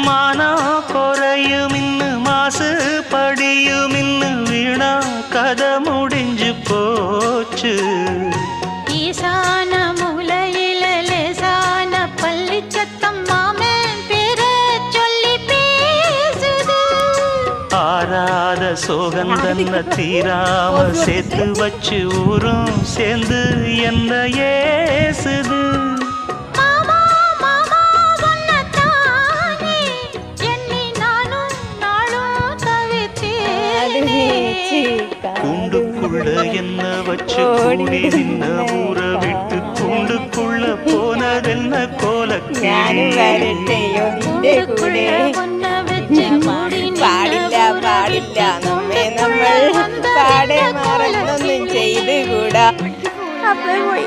മാനോ കുറയുമിന്ന് mass പടിയുമിന്ന് വീണ കഥ മുടിஞ்சു പോച്ച് ஈசான மூலையில லேசான பள்ளிச்சத்தம் மாமன் பேர சொல்லி பேசுது ஆராத சோகந்தன்ன தீராம சேர்த்து வச்சு ஊரும் சேர்ந்து என்ன ஏசுது மாமா மாமா ஒன்னத்தானே எண்ணி நானும் நாளும் தவித்தேனே கூண்டுக்குள்ள என்ன வச்சு கூடி நின்ன ஊற விட்டு கூண்டுக்குள்ள போனதென்ன கோலக்கிளி പാടില്ല പാടില്ല നമ്മൾ പാടെ മറന്നൊന്നും ചെയ്തുകൂടാ. അപ്പേ പോയി.